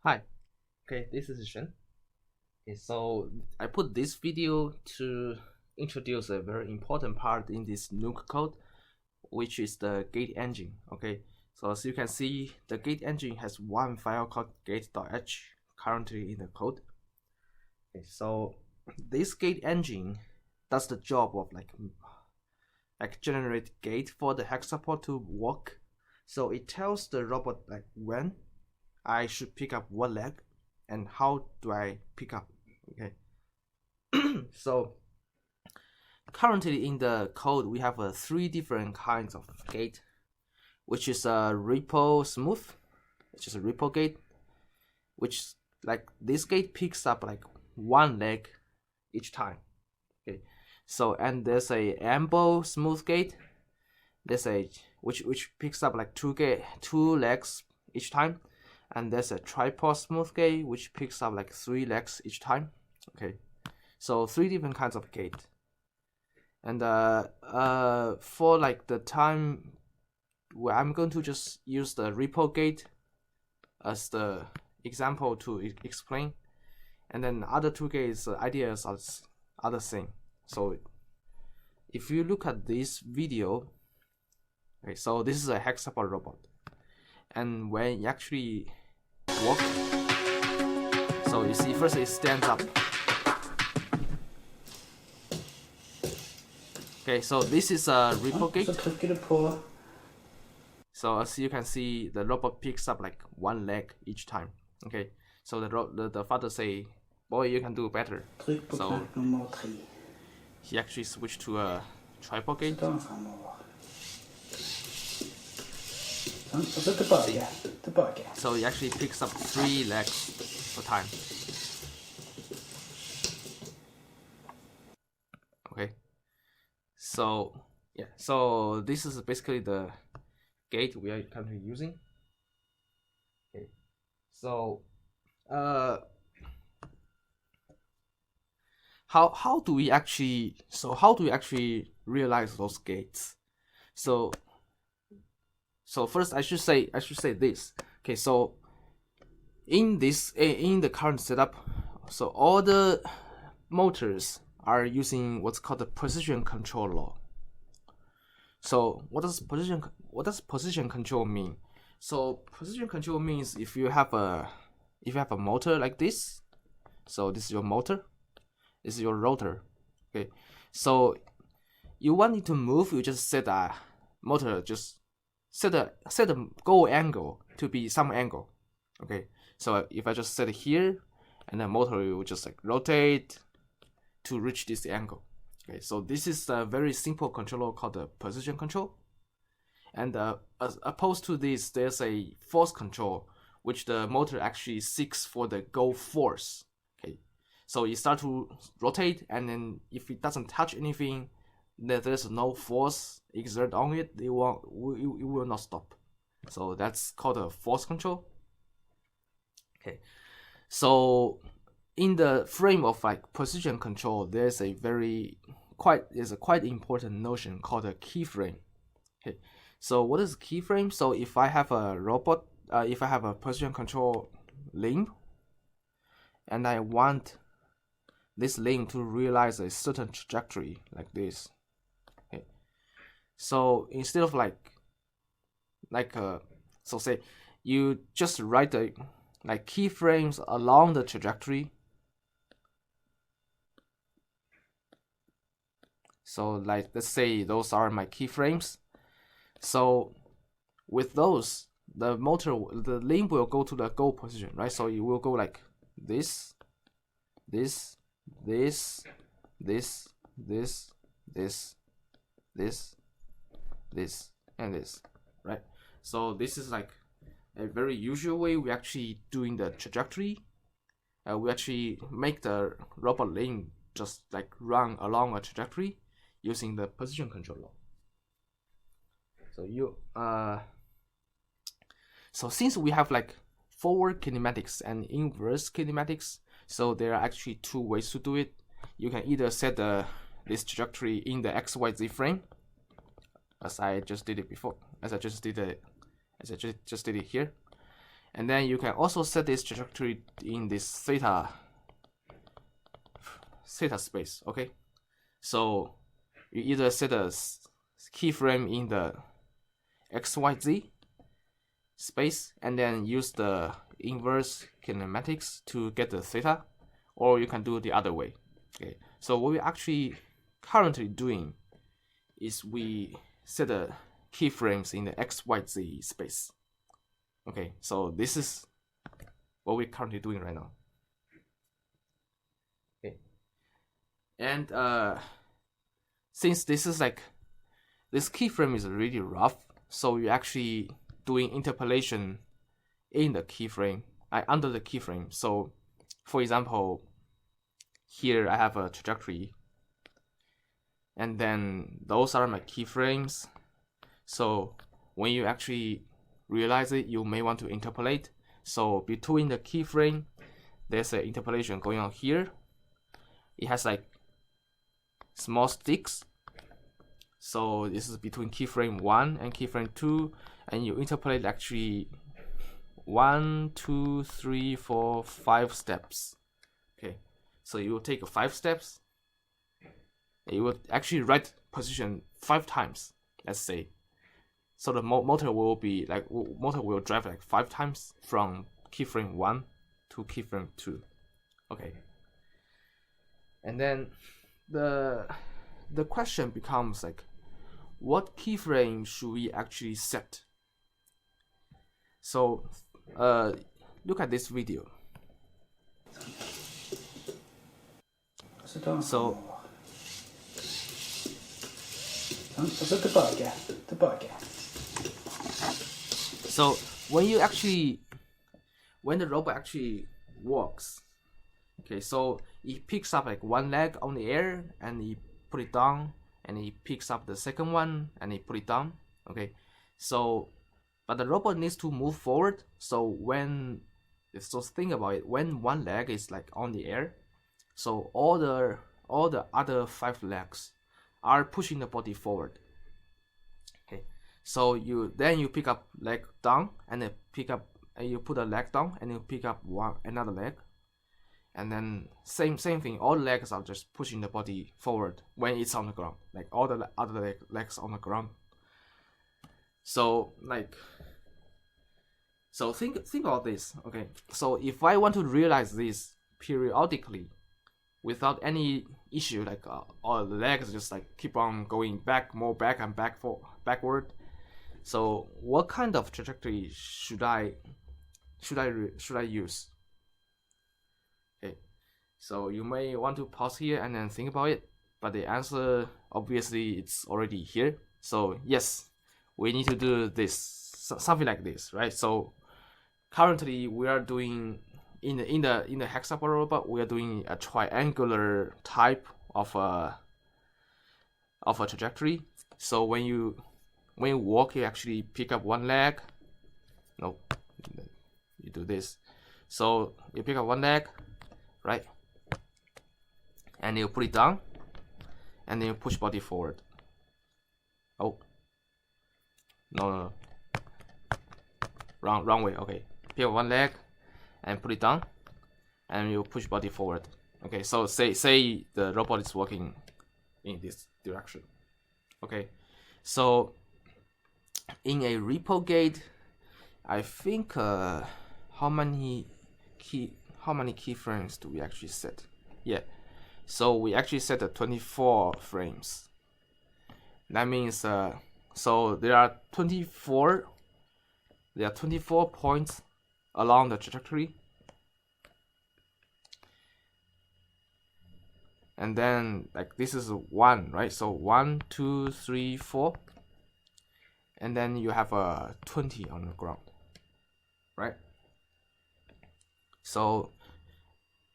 Hi, okay, this is Shen. Okay, so I put this video to introduce a very important part in this Nuke code, which is the gait engine. Okay, so as you can see, the gait engine has one file called gait.h currently in the code. Okay, so this gait engine does the job of like generate gait for the hex support to work. So it tells the robot like when I should pick up what leg and how do I pick up. Okay. So currently in the code we have three different kinds of gait, which is a ripple smooth, which is a ripple gait, which like this gait picks up like one leg each time. Okay, so and there's a amble smooth gait, there's a which picks up like two legs each time, and there's a tripod smooth gait which picks up like three legs each time. Okay, so three different kinds of gait. And for like the time where I'm going to just use the ripple gait as the example to explain, and then other two gates ideas are the same. So if you look at this video, okay, so this is a hex support robot, and when it actually works, so you see first it stands up. Okay, so this is a ripple gait. So as you can see, the robot picks up like one leg each time. Okay, so the father say, "Boy, you can do better." So he actually switched to a tripod gait. So he actually picks up three legs per time. Okay. So yeah, so this is basically the gait we are currently using. Okay, so how do we actually realize those gaits? So first I should say this. Okay, so in the current setup, so all the motors are using what's called the position control law. So what does position control mean? So position control means if you have a motor like this, so this is your motor, this is your rotor. Okay, so you want it to move, you just set a motor, just set a goal angle to be some angle. Okay, so if I just set it here, and the motor will just like rotate to reach this angle. Okay, so this is a very simple controller called the position control. And as opposed to this, there's a force control, which the motor actually seeks for the goal force. Okay, so it starts to rotate, and then if it doesn't touch anything, there's no force exerted on it, it will not stop. So that's called a force control. Okay, so in the frame of like position control, there's a quite important notion called a keyframe. Okay, so what is keyframe? So if I have a robot, if I have a position control limb, and I want this limb to realize a certain trajectory like this. Okay, so instead of so say you just write the like keyframes along the trajectory. So like let's say those are my keyframes. So with those, the limb will go to the goal position, right? So it will go like this, this, this, this, this, this, this, this, and this, right? So this is like a very usual way we actually doing the trajectory. We actually make the robot limb just like run along a trajectory using the position control law. So so since we have like forward kinematics and inverse kinematics, so there are actually two ways to do it. You can either set this trajectory in the XYZ frame, as I just did it before, as I just did it here, And then you can also set this trajectory in this theta space. Okay, so you either set a keyframe in the XYZ space and then use the inverse kinematics to get the theta, or you can do the other way. Okay, so what we're actually currently doing is we set the keyframes in the XYZ space. Okay, so this is what we're currently doing right now. Okay, and since this is like, this keyframe is really rough, so you're actually doing interpolation in the keyframe, under the keyframe. So for example, here I have a trajectory, and then those are my keyframes. So when you actually realize it, you may want to interpolate. So between the keyframe, there's an interpolation going on here. It has like small sticks. So this is between keyframe 1 and keyframe 2, and you interpolate actually 1, 2, 3, 4, 5 steps. Okay, so you will take 5 steps. You will actually write position 5 times, let's say. So the motor will be like, motor will drive like 5 times from keyframe 1 to keyframe 2. Okay, and then the question becomes like, what keyframe should we actually set? So look at this video. So when the robot actually walks, okay, so it picks up like one leg on the air and he put it down, and he picks up the second one and he put it down. Okay, so but the robot needs to move forward. So think about it, when one leg is like on the air, so all the other 5 legs are pushing the body forward. Okay, so you pick up leg down, and then you put a leg down, and you pick up another leg, and then same thing, all the legs are just pushing the body forward when it's on the ground, like all the other legs on the ground. So like, so think about this. Okay, so if I want to realize this periodically without any issue, like all the legs just like keep on going back and backward, so what kind of trajectory should I use? Okay, so you may want to pause here and then think about it, but the answer obviously it's already here. So yes, we need to do this, something like this, right? So currently we are doing in the hexagon robot, we are doing a triangular type of a trajectory. So when you walk, you actually pick up one leg. No, you do this. So you pick up one leg, right? And you put it down, and then you push body forward. Oh, no. Wrong way. Okay, pick up one leg and put it down, and you push body forward. Okay, so say the robot is walking in this direction. Okay, so in a repo gait, I think how many keyframes do we actually set? Yeah, so we actually set 24 frames. That means so there are 24 points along the trajectory, and then like this is 1, right? So 1, 2, 3, 4, and then you have 20 on the ground, right? So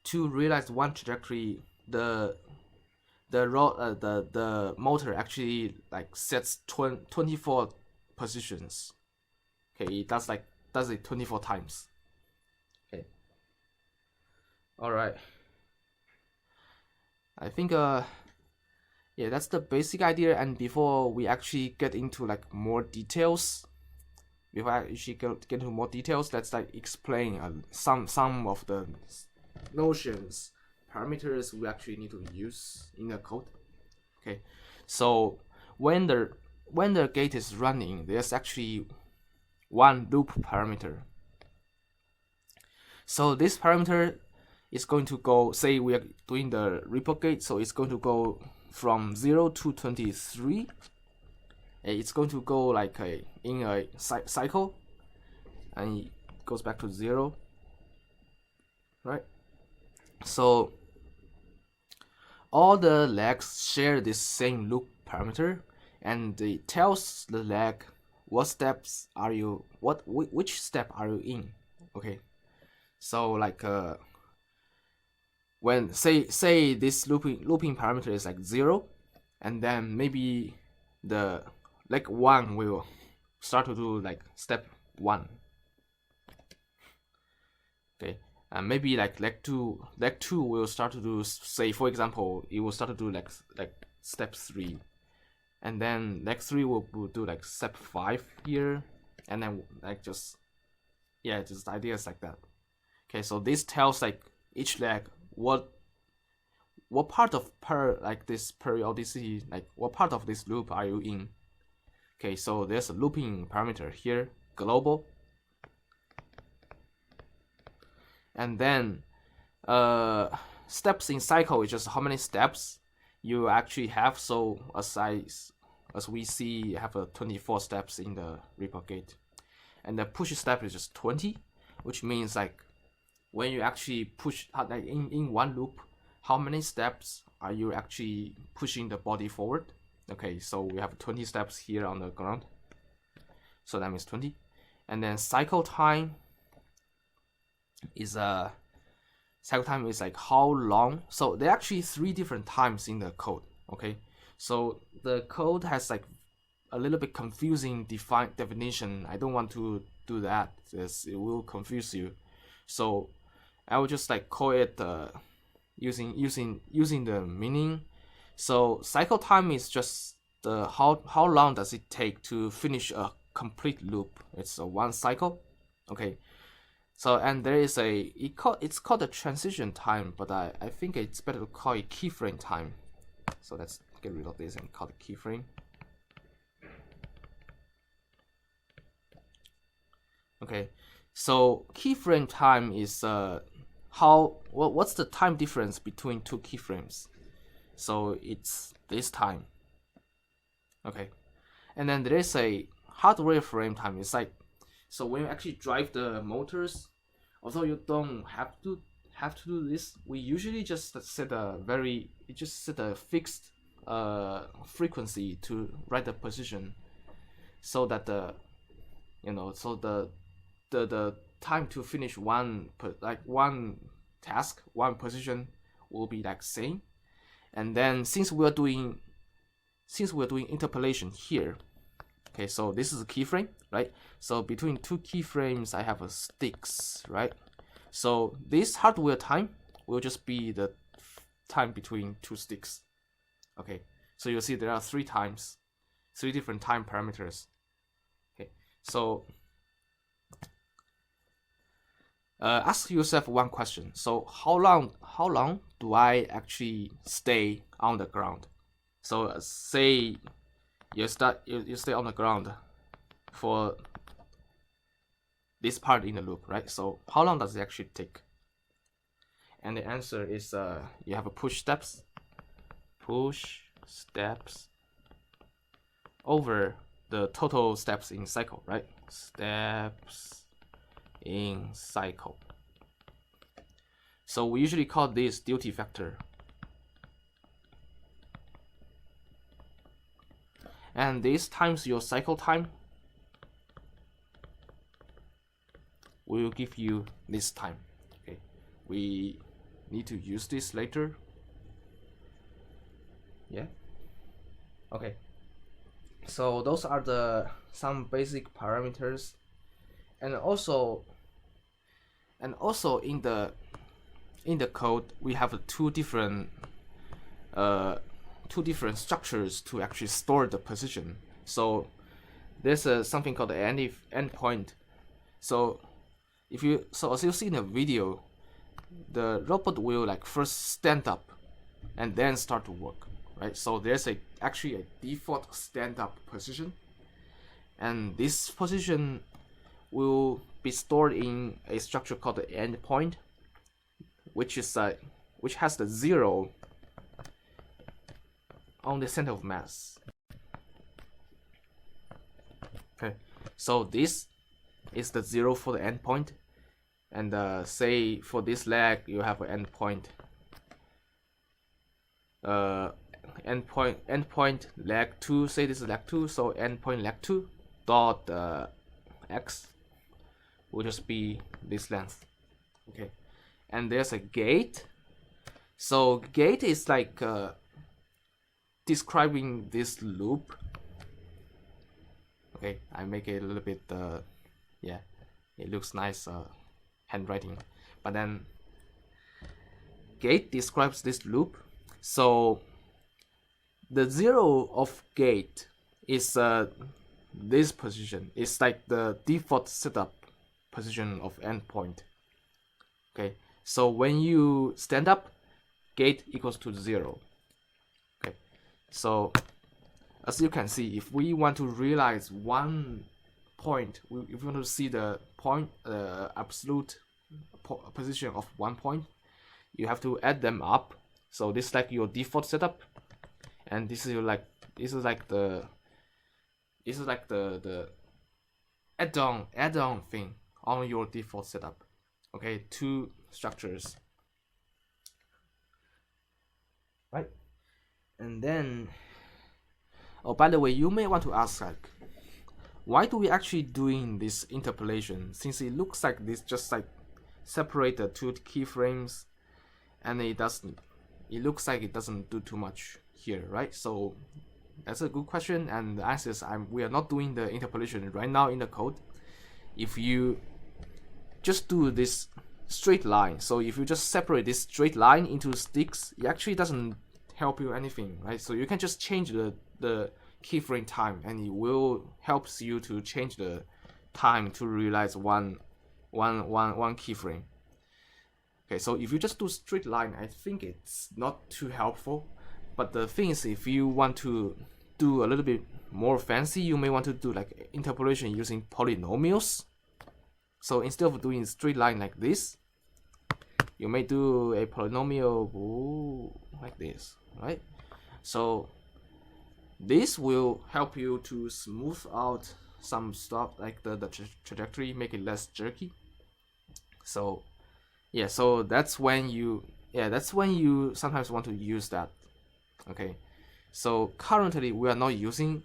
to realize one trajectory, the motor actually like sets 24 positions. Okay, it does it 24 times. Okay, all right, I think yeah, that's the basic idea. And before we actually get into like more details, before I actually get into more details, let's like explain some of the notions, parameters we actually need to use in the code. Okay, so when the gait is running, there's actually one loop parameter. So this parameter is going to go, say we are doing the report gait, so it's going to go from 0 to 23. It's going to go like in a cycle, and it goes back to 0, right? So all the legs share this same loop parameter, and it tells the leg what steps are you, which step are you in. Okay, so like when say this looping parameter is like 0, and then maybe the leg 1 will start to do like step 1. Okay, and maybe like leg 2 will start to do, say for example, it will start to do like step 3, and then leg 3 will do like step 5 here, and then like just ideas like that. Okay, so this tells like each leg what part of this periodicity, like what part of this loop are you in. Okay, so there's a looping parameter here, global, and then steps in cycle is just how many steps you actually have. So as we see, you have 24 steps in the report gait, and the push step is just 20, which means like when you actually push like in one loop, how many steps are you actually pushing the body forward. Okay, so we have 20 steps here on the ground, so that means 20. And then cycle time is like how long. So there are actually 3 different times in the code. Okay, so the code has like a little bit confusing definition. I don't want to do that, because it will confuse you. So I will just like call it using the meaning. So cycle time is just the how long does it take to finish a complete loop. It's a 1 cycle. Okay, so and there is it's called a transition time, but I think it's better to call it keyframe time. So let's get rid of this and call it keyframe. Okay, so keyframe time is what's the time difference between 2 keyframes. So it's this time. Okay, and then there is a hardware frame time. It's like, so when you actually drive the motors, although you don't have to do this, we usually just set a fixed frequency to write the position, so that the time to finish one task, one position will be like same. And then since we're doing interpolation here, okay, so this is a keyframe, right? So between 2 keyframes I have a sticks, right? So this hardware time will just be the time between 2 sticks. Okay, so you'll see there are 3 different time parameters. Okay, so ask yourself one question. So how long do I actually stay on the ground? So say you stay on the ground for this part in the loop, right? So how long does it actually take? And the answer is you have a push steps over the total steps in cycle, right? Steps in cycle. So we usually call this duty factor. And this times your cycle time will give you this time. Okay, we need to use this later. Yeah. Okay, so those are some basic parameters. And also in the code we have two different structures to actually store the position. So there's something called the endpoint. So as you see in the video, the robot will like first stand up and then start to work, right? So there's actually a default stand up position, and this position will be stored in a structure called the endpoint, which has the 0 on the center of mass. Okay, so this is the 0 for the endpoint, and say for this leg you have an endpoint. Endpoint leg 2. Say this is leg 2, so endpoint leg 2 dot x will just be this length. Okay, and there's a gait. So gait is like describing this loop. Okay, I make it a little bit yeah, it looks nice handwriting, but then gait describes this loop. So the 0 of gait is this position. It's like the default setup position of endpoint. Okay, so when you stand up, gait equals to 0. Okay, so as you can see, if we want to realize one point, if we want to see the point, absolute position of one point, you have to add them up. So this is like your default setup, and this is like the add-on thing on your default setup. Okay, 2 structures, right? And then, oh, by the way, you may want to ask, like, why do we actually doing this interpolation, since it looks like this just like separate the 2 keyframes, and it looks like it doesn't do too much here, right? So that's a good question, and the answer is we are not doing the interpolation right now in the code. If you just do this straight line, so if you just separate this straight line into sticks, it actually doesn't help you anything, right? So you can just change the keyframe time, and it will helps you to change the time to realize one keyframe. Okay, so if you just do straight line, I think it's not too helpful. But the thing is, if you want to do a little bit more fancy, you may want to do like interpolation using polynomials. So instead of doing straight line like this, you may do a polynomial like this, right? So this will help you to smooth out some stuff, like the trajectory, make it less jerky. So yeah, so that's when you sometimes want to use that. Okay, so currently we are not using,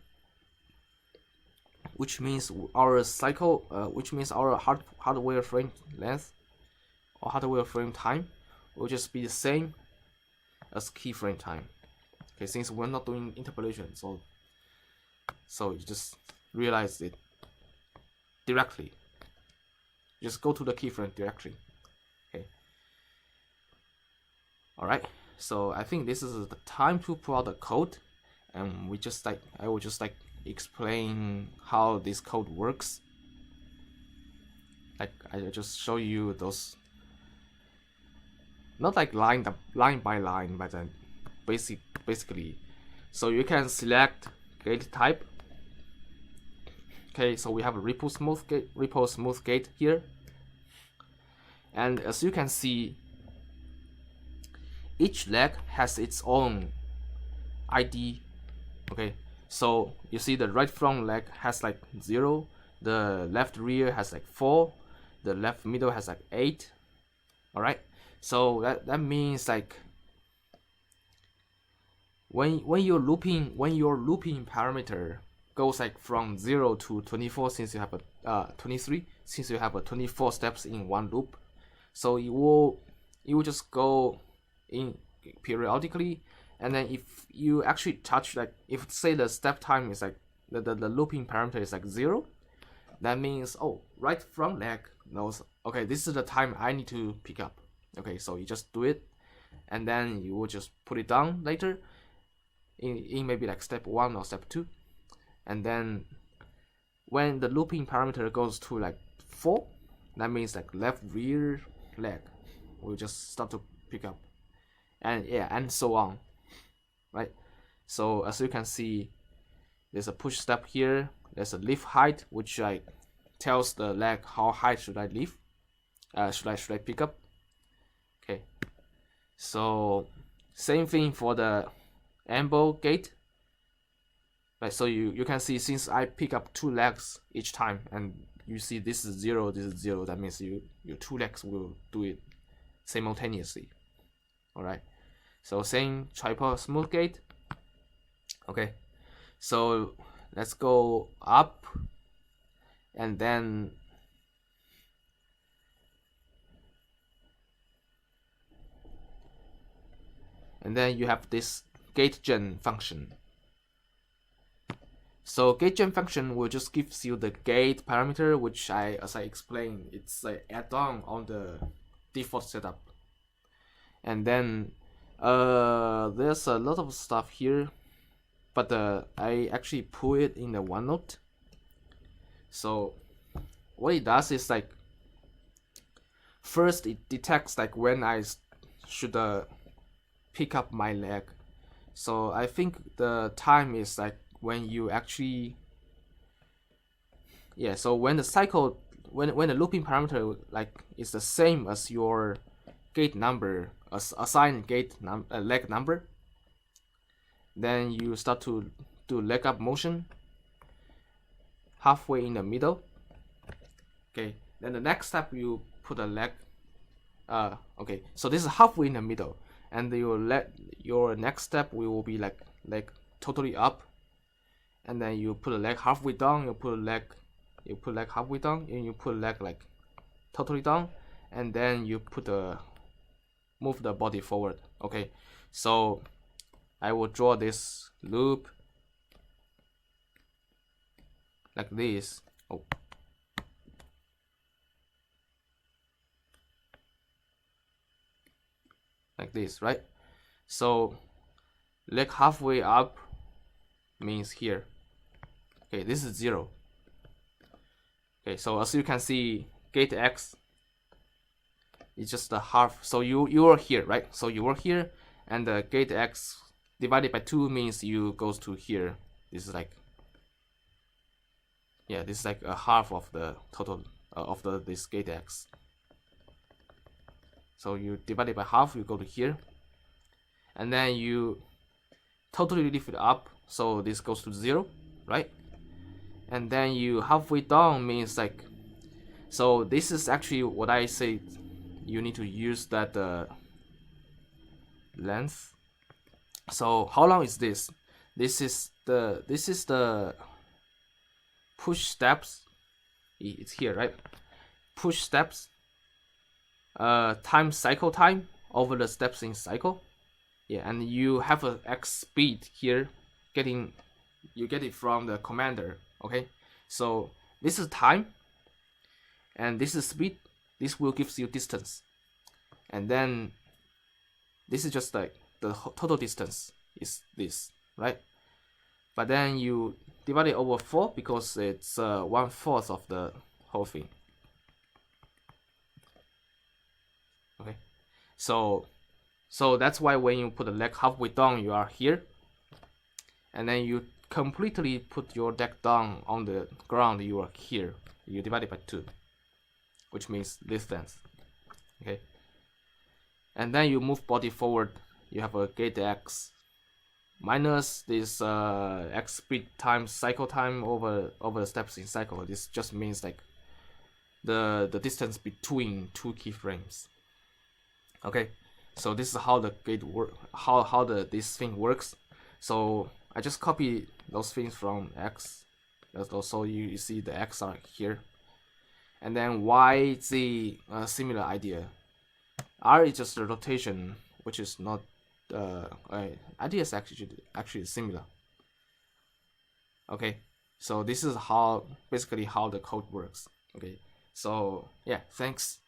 which means our cycle, which means our hardware frame length or hardware frame time will just be the same as keyframe time. Okay, since we're not doing interpolation, so you just realize it directly. Just go to the keyframe directly. Okay. All right. So I think this is the time to pull out the code, and I will just explain how this code works. Like I just show you those, not like line by line, but then basically. So you can select gait type. Okay, so we have a ripple smooth gait here, and as you can see, each leg has its own ID. Okay, so you see the right front leg has like 0, the left rear has like 4, the left middle has like 8. All right, so that means like when your looping parameter goes like from 0 to 24, since you have a 23, since you have a 24 steps in one loop, so it will just go in periodically. And then if you actually touch, like if say the step time is like the looping parameter is like 0, that means, oh, right front leg knows, okay, this is the time I need to pick up. Okay, so you just do it, and then you will just put it down later in maybe like step 1 or step 2, and then when the looping parameter goes to like 4, that means like left rear leg will just start to pick up, and yeah, and so on, right? So as you can see, there's a push step here, there's a lift height, which tells the leg how high should I lift, should I pick up. Okay, so same thing for the elbow gait. Right, so you can see, since I pick up 2 legs each time, and you see this is 0, this is 0, that means your 2 legs will do it simultaneously. Alright, so same tripod smooth gait. Okay, so let's go up, and then you have this gait-gen function. So gait-gen function will just gives you the gait parameter, which as I explained, it's an add-on on the default setup. And then there's a lot of stuff here, but I actually put it in the OneNote. So what it does is like, first it detects like when I should pick up my leg. So I think the time is like when you actually, yeah, so when the cycle, when the looping parameter like is the same as your gait number, assigned gait leg number, then you start to do leg up motion halfway in the middle. Okay, then the next step you put a leg, okay, so this is halfway in the middle, and your next step will be like leg totally up, and then you put a leg halfway down, you put leg halfway down, and you put leg like totally down, and then you move the body forward. Okay, so I will draw this loop like this. Oh, like this, right? So leg halfway up means here. Okay, this is 0. Okay, so as you can see, gait x is just the half. So you are here, right? So you are here, and the gait x divided by 2 means you goes to here. This is like, yeah, this is like a half of the total of this gait x. So you divide it by half, you go to here, and then you totally lift it up, so this goes to 0, right? And then you halfway down means like, so this is actually what I say, you need to use that length. So how long is this? This is the push steps. It's here, right? Push steps time cycle time over the steps in cycle. Yeah, and you have a x speed here, you get it from the commander. Okay, so this is time, and this is speed. This will give you distance, and then this is just like the total distance is this, right? But then you divide it over 4 because it's 1/4 of the whole thing. Okay, so that's why when you put the leg halfway down, you are here, and then you completely put your leg down on the ground, you are here. You divide it by 2, which means this length. Okay, and then you move body forward. You have a gait x minus this x speed times cycle time over the steps in cycle. This just means like the distance between 2 keyframes. Okay, so this is how the gait this thing works. So I just copy those things from x. So you see the x are here, and then y, z, similar idea. R is just a rotation, which is not idea is actually similar. Okay, so this is basically how the code works. Okay, so yeah, thanks.